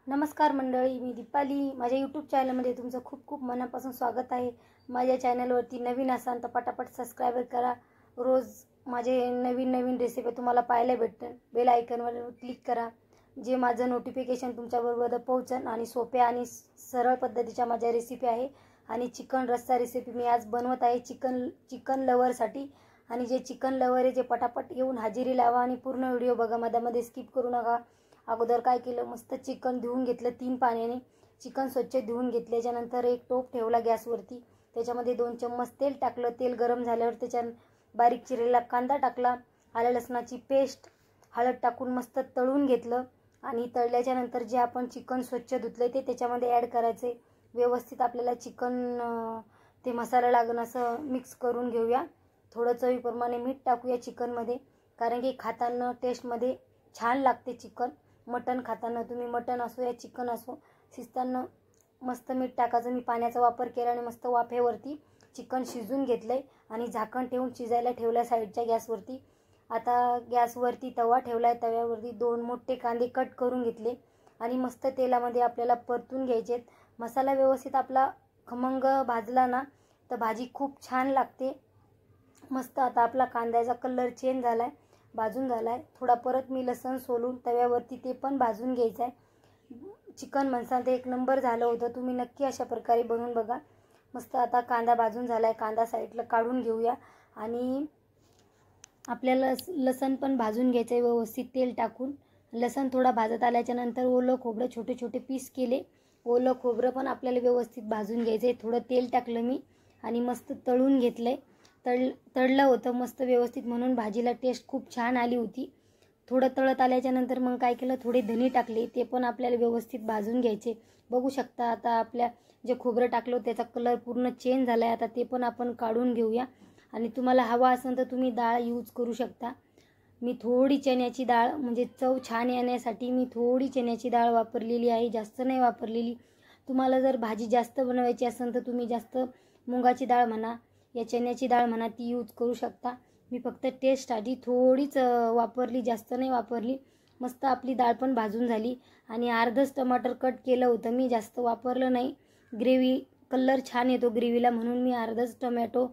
नमस्कार मंडळी, मी दीपाली. माझ्या यूट्यूब चॅनलमध्ये तुमचं खूप खूप मनापासून स्वागत आहे. माझ्या चॅनलवरती नवीन असाल तर पटापट सबस्क्राईब करा. रोज माझे नवीन नवीन रेसिपी तुम्हाला पाहायला भेटतील. बेल आयकॉनवर क्लिक करा, जे माझं नोटिफिकेशन तुमच्याबरोबर पोहोचेल. आणि सोप्या आणि सरळ पद्धतीच्या माझ्या रेसिपी आहे. आणि चिकन रस्सा रेसिपी मी आज बनवत आहे चिकन लवरसाठी. आणि जे चिकन लवर आहे जे पटापट येऊन हजेरी लावा आणि पूर्ण व्हिडिओ बघा, मध्ये स्किप करू नका. अगोदर काय केलं, मस्त चिकन धुवून घेतलं 3 पाण्याने. चिकन स्वच्छ धुवून घेतल्याच्यानंतर एक टोप ठेवला गॅसवरती. त्याच्यामध्ये 2 चम्मच तेल टाकलं. तेल गरम झाल्यावर त्याच्यात बारीक चिरलेला कांदा टाकला, आलं लसणाची पेस्ट, हळद टाकून मस्त तळून घेतलं. आणि तळल्याच्यानंतर जे आपण चिकन स्वच्छ धुतलं ते त्याच्यामध्ये ॲड करायचे. व्यवस्थित आपल्याला चिकन ते मसाला लागण असं मिक्स करून घेऊया. थोडं चवीप्रमाणे मीठ टाकूया चिकनमध्ये, कारण की खाताना टेस्टमध्ये छान लागते चिकन. मटण खाताना तुम्ही मटण असो या चिकन असो, शिजताना मस्त मीठ टाकायचं. मी पाण्याचा वापर केला आणि मस्त वाफेवरती चिकन शिजून घेतलंय आणि झाकण ठेवून शिजायला ठेवलं साईडच्या गॅसवरती. आता गॅसवरती तवा ठेवलाय. तव्यावरती 2 मोठे कांदे कट करून घेतले आणि मस्त तेलामध्ये आपल्याला परतून घ्यायचे. मसाला व्यवस्थित आपला खमंग भाजला ना तर भाजी खूप छान लागते. मस्त आता आपला कांद्याचा कलर चेंज झालाय, भाजून झालाय. थोडा परत मी लसण सोलून तव्यावरती ते पण भाजून घ्यायचं आहे. चिकन मसाला ते 1 नंबर झालं होतं. तुम्ही नक्की अशा प्रकारे बनवून बघा. मस्त आता कांदा भाजून झालाय. कांदा साईडला काढून घेऊया. आणि आपल्याला लसण पण भाजून घ्यायचं आहे व्यवस्थित तेल टाकून. लसण थोडा भाजत आल्याच्यानंतर ओलं खोबरं छोटे छोटे पीस केले. ओलं खोबरं पण आपल्याला व्यवस्थित भाजून घ्यायचं आहे. थोडं तेल टाकलं मी आणि मस्त तळून घेतलंय. तळलं होतं मस्त व्यवस्थित, म्हणून भाजीला टेस्ट खूप छान आली होती. थोडं तळत आल्याच्यानंतर मग काय केलं, थोडे धने टाकले. ते पण आपल्याला व्यवस्थित भाजून घ्यायचे. बघू शकता आता आपल्या जे खोबरं टाकलं त्याचा कलर पूर्ण चेंज झाला आहे. आता ते पण आपण काढून घेऊया. आणि तुम्हाला हवा असेल तर तुम्ही डाळ यूज करू शकता. मी थोडी चण्याची डाळ, म्हणजे चव छान येण्यासाठी मी थोडी चण्याची डाळ वापरलेली आहे, जास्त नाही वापरलेली. तुम्हाला जर भाजी जास्त बनवायची असेल तर तुम्ही जास्त मुगाची डाळ म्हणा या चण्याची डाळ म्हणा ती यूज करू शकता. मी फक्त टेस्टसाठी थोडीच वापरली, जास्त नाही वापरली. मस्त आपली डाळ पण भाजून झाली. आणि अर्धच टमाटर कट केलं होतं मी, जास्त वापरलं नाही. ग्रेव्ही कलर छान येतो ग्रेव्हीला, म्हणून मी अर्धच टमॅटो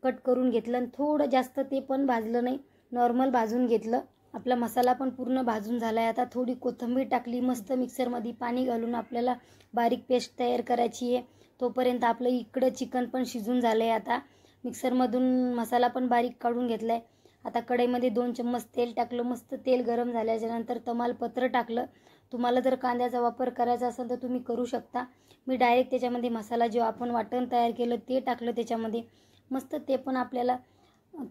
कट करून घेतलं. आणि थोडं जास्त ते पण भाजलं नाही, नॉर्मल भाजून घेतलं. आपला मसाला पण पूर्ण भाजून झाला आहे. आता थोडी कोथिंबीर टाकली. मस्त मिक्सरमध्ये पाणी घालून आपल्याला बारीक पेस्ट तयार करायची आहे. तोपर्यंत आपलं इकडं चिकन पण शिजून झालं आहे. आता मिक्सरमधून मसाला पण बारीक काढून घेतला आहे. आता कढईमध्ये 2 चम्मच तेल टाकलं. मस्त तेल गरम झाल्याच्यानंतर तमालपत्र टाकलं. तुम्हाला जर कांद्याचा वापर करायचा असेल तर तुम्ही करू शकता. मी डायरेक्ट त्याच्यामध्ये मसाला जो आपण वाटण तयार केलं ते टाकलं त्याच्यामध्ये. मस्त ते पण आपल्याला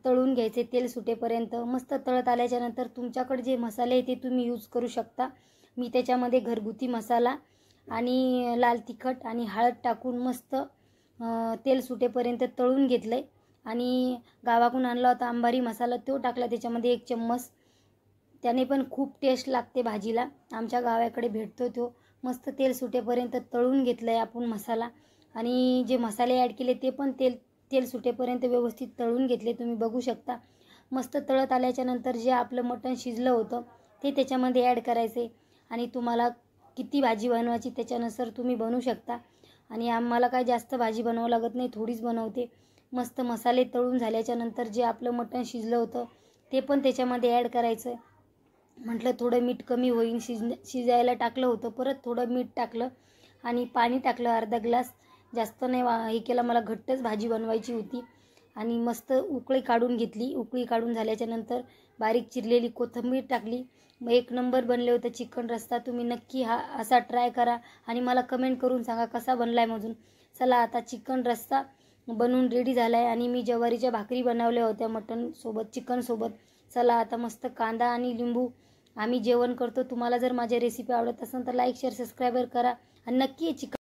तळून घ्यायचे तेल सुटेपर्यंत. मस्त तळत आल्याच्यानंतर तुमच्याकडे जे मसाले आहे ते तुम्ही यूज करू शकता. मी त्याच्यामध्ये घरगुती मसाला आणि लाल तिखट आणि हळद टाकून मस्त तेल सुटेपर्यंत तळून घेतलं आहे. आणि गावाकडून आणला होता अंबारी मसाला, तो टाकला त्याच्यामध्ये 1 चम्मच. त्याने पण खूप टेस्ट लागते भाजीला, आमच्या गावाकडे भेटतो तो. मस्त तेल सुटेपर्यंत तळून घेतलं आहे आपण मसाला. आणि जे मसाले ॲड केले ते पण तेल सुटेपर्यंत व्यवस्थित तळून घेतले, तुम्ही बघू शकता. मस्त तळत आल्याच्यानंतर जे आपलं मटण शिजलं होतं ते त्याच्यामध्ये ॲड करायचे. आणि तुम्हाला किती भाजी बनवायची त्याच्यानुसार तुम्ही बनवू शकता. आणि आम्हाला काय जास्त भाजी बनवावं लागत नाही, थोडीच बनवते. मस्त मसाले तळून झाल्याच्यानंतर जे आपलं मटण शिजलं होतं ते पण त्याच्यामध्ये ॲड करायचं. म्हटलं थोडं मीठ कमी होईल, शिजायला टाकलं होतं, परत थोडं मीठ टाकलं आणि पाणी टाकलं अर्धा ग्लास. जास्त नाही हे केलं, मला घट्टच भाजी बनवायची होती. आणि मस्त उकळी काढून घेतली. उकळी काढून झाल्याच्यानंतर बारीक चिरलेली कोथिंबीर टाकली. 1 नंबर बनले होतं चिकन रस्सा. तुम्ही नक्की असा ट्राय करा आणि मला कमेंट करून सांगा कसा बनलाय म्हणून. चला आता चिकन रस्सा बनवून रेडी झाला आहे. आणि मी ज्वारीच्या भाकरी बनवल्या होत्या मटण सोबत, चिकन सोबत. चला आता मस्त कांदा आणि लिंबू आम्ही जेवण करतो. तुम्हाला जर माझ्या रेसिपी आवडत असेल तर लाईक शेअर सबस्क्राईब करा आणि नक्की चिकन